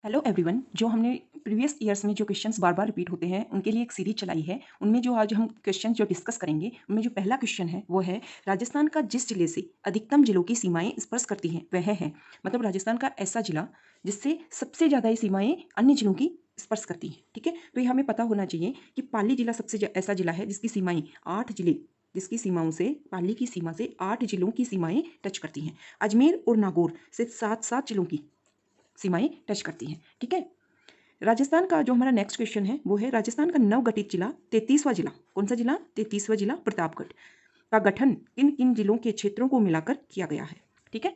Hello everyone. जो हमने previous years में जो क्वेश्चंस बार बार रिपीट होते हैं उनके लिए एक सीरीज चलाई है। उनमें जो आज हम क्वेश्चन जो डिस्कस करेंगे उनमें जो पहला क्वेश्चन है वो है राजस्थान का जिस जिले से अधिकतम जिलों की सीमाएं स्पर्श करती हैं वह है, मतलब राजस्थान का ऐसा जिला जिससे सबसे ज़्यादा ये सीमाएं अन्य जिलों की स्पर्श करती हैं। ठीक है, तो ये हमें पता होना चाहिए कि पाली जिला सबसे ऐसा जिला है जिसकी सीमाएं 8 जिले, जिसकी सीमाओं से पाली की सीमा से 8 जिलों की सीमाएं टच करती हैं। अजमेर और नागौर से 7 जिलों की सीमाएं टच करती हैं। ठीक है, राजस्थान का जो हमारा नेक्स्ट क्वेश्चन है वो है राजस्थान का नवगठित जिला 33वां जिला, कौन सा जिला? 33वां जिला प्रतापगढ़ का गठन किन किन जिलों के क्षेत्रों को मिलाकर किया गया है? ठीक है,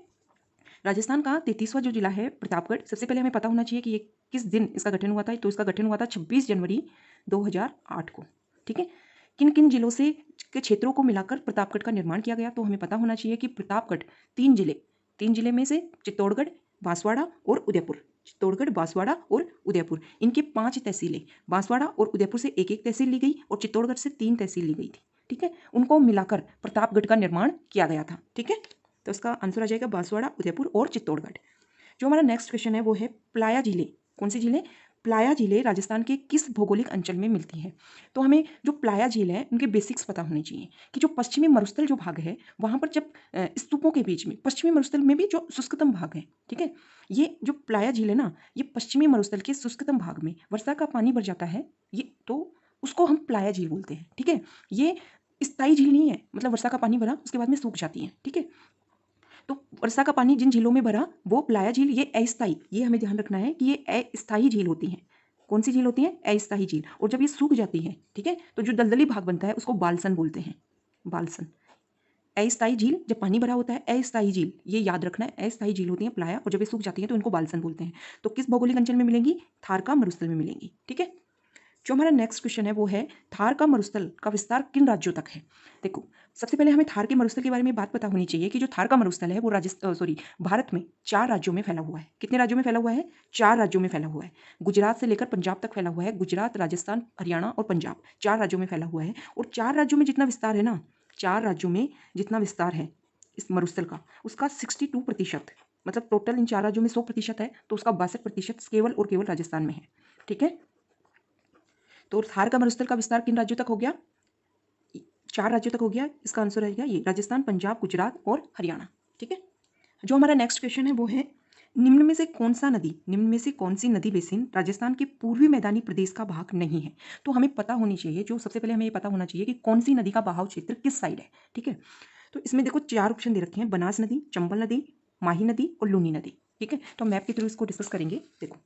राजस्थान का 33वां जो जिला है प्रतापगढ़, सबसे पहले हमें पता होना चाहिए कि ये किस दिन इसका गठन हुआ था। तो इसका गठन हुआ था 26 जनवरी 2008 को। ठीक है, किन किन जिलों से के क्षेत्रों को मिलाकर प्रतापगढ़ का निर्माण किया गया? तो हमें पता होना चाहिए कि प्रतापगढ़ 3 जिले में से चित्तौड़गढ़, बांसवाड़ा और उदयपुर, चित्तौड़गढ़, बांसवाड़ा और उदयपुर, इनके 5 तहसीलें, बांसवाड़ा और उदयपुर से एक एक तहसील ली गई और चित्तौड़गढ़ से 3 तहसील ली गई थी। ठीक है, उनको मिलाकर प्रतापगढ़ का निर्माण किया गया था। ठीक है, तो इसका आंसर आ जाएगा बांसवाड़ा, उदयपुर और चित्तौड़गढ़। जो हमारा नेक्स्ट क्वेश्चन है वो है प्लाया झीलें, कौन सी झीलें? प्लाया झीलें राजस्थान के किस भौगोलिक अंचल में मिलती हैं? तो हमें जो प्लाया झील है उनके बेसिक्स पता होने चाहिए कि जो पश्चिमी मरुस्थल जो भाग है वहाँ पर जब स्तूपों के बीच में पश्चिमी मरुस्थल में भी जो शुष्कतम भाग है, ठीक है, ये जो प्लाया झील है ना, ये पश्चिमी मरुस्थल के शुष्कतम भाग में वर्षा का पानी भर जाता है, ये तो उसको हम प्लाया झील बोलते हैं। ठीक है, ये स्थायी झील नहीं है, मतलब वर्षा का पानी भरा उसके बाद में सूख जाती है। ठीक है, तो वर्षा का पानी जिन झीलों में भरा वो प्लाया झील, ये अस्थायी, ये हमें ध्यान रखना है कि ये अस्थायी झील होती हैं। कौन सी झील होती है? अस्थायी झील। और जब ये सूख जाती है, ठीक है, तो जो दलदली भाग बनता है उसको बालसन बोलते हैं, बालसन। अस्थायी झील जब पानी भरा होता है, अस्थायी झील, ये याद रखना है, अस्थायी झील होती है प्लाया, और जब ये सूख जाती है तो इनको बालसन बोलते हैं। तो किस भौगोलिक अंचल में मिलेंगी? थार का मरुस्थल में मिलेंगी। ठीक है, जो हमारा नेक्स्ट क्वेश्चन है वो है थार का मरुस्थल का विस्तार किन राज्यों तक है? देखो, सबसे पहले हमें थार के मरुस्थल के बारे में बात पता होनी चाहिए कि जो थार का मरुस्थल है वो भारत में 4 राज्यों में फैला हुआ है। कितने राज्यों में फैला हुआ है? 4 राज्यों में फैला हुआ है। गुजरात से लेकर पंजाब तक फैला हुआ है। गुजरात, राजस्थान, हरियाणा और पंजाब, 4 राज्यों में फैला हुआ है। और 4 राज्यों में जितना विस्तार है ना, 4 राज्यों में जितना विस्तार है इस मरुस्थल का, उसका 62%, मतलब टोटल इन 4 राज्यों में 100% है, तो उसका 62% केवल और केवल राजस्थान में है। ठीक है, तो थार का मरुस्थल का विस्तार किन राज्यों तक हो गया? 4 राज्यों तक हो गया। इसका आंसर रहेगा ये राजस्थान, पंजाब, गुजरात और हरियाणा। ठीक है, जो हमारा नेक्स्ट क्वेश्चन है वो है निम्न में से कौन सा नदी, निम्न में से कौन सी नदी बेसिन राजस्थान के पूर्वी मैदानी प्रदेश का भाग नहीं है? तो हमें पता होनी चाहिए, जो सबसे पहले हमें ये पता होना चाहिए कि कौन सी नदी का बहाव क्षेत्र किस साइड है। ठीक है, तो इसमें देखो 4 ऑप्शन दे रखे हैं, बनास नदी, चंबल नदी, माही नदी और लूनी नदी। ठीक है, तो मैप के थ्रू इसको डिस्कस करेंगे। देखो,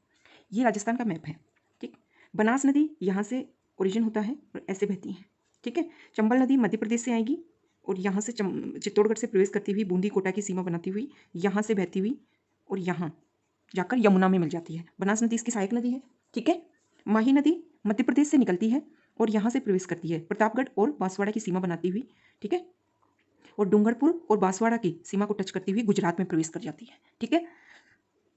ये राजस्थान का मैप है। ठीक, बनास नदी यहाँ से ओरिजिन होता है और ऐसे बहती है। ठीक है, चंबल नदी मध्य प्रदेश से आएगी और यहाँ से चित्तौड़गढ़ से प्रवेश करती हुई बूंदी कोटा की सीमा बनाती हुई यहाँ से बहती हुई और यहाँ जाकर यमुना में मिल जाती है। बनास नदी इसकी सहायक नदी है। ठीक है, माही नदी मध्य प्रदेश से निकलती है और यहाँ से प्रवेश करती है प्रतापगढ़ और बांसवाड़ा की सीमा बनाती हुई। ठीक है, और डूंगरपुर और बांसवाड़ा की सीमा को टच करती हुई गुजरात में प्रवेश कर जाती है। ठीक है,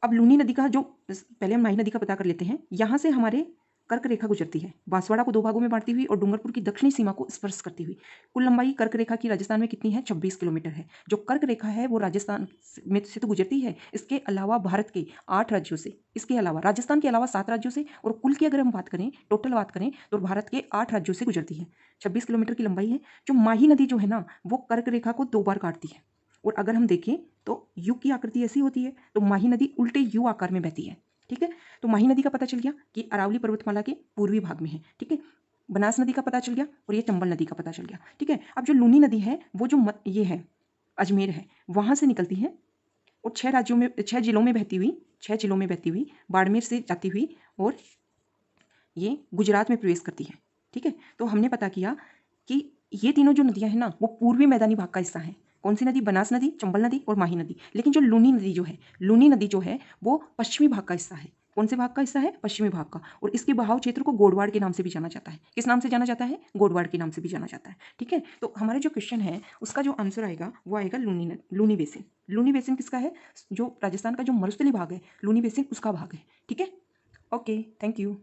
अब लूनी नदी का जो, पहले हम माही नदी का पता कर लेते हैं। यहाँ से हमारे कर्क रेखा गुजरती है, बांसवाड़ा को 2 भागों में बांटती हुई और डूंगरपुर की दक्षिणी सीमा को स्पर्श करती हुई। कुल लंबाई कर्क रेखा की राजस्थान में कितनी है? 26 किलोमीटर है। जो कर्क रेखा है वो राजस्थान में से तो गुजरती है, इसके अलावा भारत के 8 राज्यों से, इसके अलावा राजस्थान के अलावा 7 राज्यों से, और कुल की अगर हम बात करें, टोटल बात करें, तो भारत के 8 राज्यों से गुजरती है। 26 किलोमीटर की लंबाई है। जो माही नदी जो है ना, वो कर्क रेखा को 2 बार काटती है, और अगर हम देखें तो यू की आकृति ऐसी होती है, तो माही नदी उल्टे यू आकार में बहती है। ठीक है, तो माही नदी का पता चल गया कि अरावली पर्वतमाला के पूर्वी भाग में है। ठीक है, बनास नदी का पता चल गया और ये चंबल नदी का पता चल गया। ठीक है, अब जो लूनी नदी है वो जो ये है अजमेर है, वहां से निकलती है और 6 राज्यों में, 6 जिलों में बहती हुई, 6 जिलों में बहती हुई बाड़मेर से जाती हुई और ये गुजरात में प्रवेश करती है। ठीक है, तो हमने पता किया कि ये तीनों जो नदियां हैं ना, वो पूर्वी मैदानी भाग का हिस्सा है। कौन सी नदी? बनास नदी, चंबल नदी और माही नदी। लेकिन जो लूनी नदी जो है, लूनी नदी जो है वो पश्चिमी भाग का हिस्सा है। कौन से भाग का हिस्सा है? पश्चिमी भाग का। और इसके बहाव क्षेत्र को गोडवाड़ के नाम से भी जाना जाता है। किस नाम से जाना जाता है? गोडवाड़ के नाम से भी जाना जाता है। ठीक है, तो हमारा जो क्वेश्चन है उसका जो आंसर आएगा वो आएगा लूनी बेसिन। लूनी बेसिन किसका है? जो राजस्थान का जो मरुस्थली भाग है, लूनी बेसिन उसका भाग है। ठीक है, ओके, थैंक यू।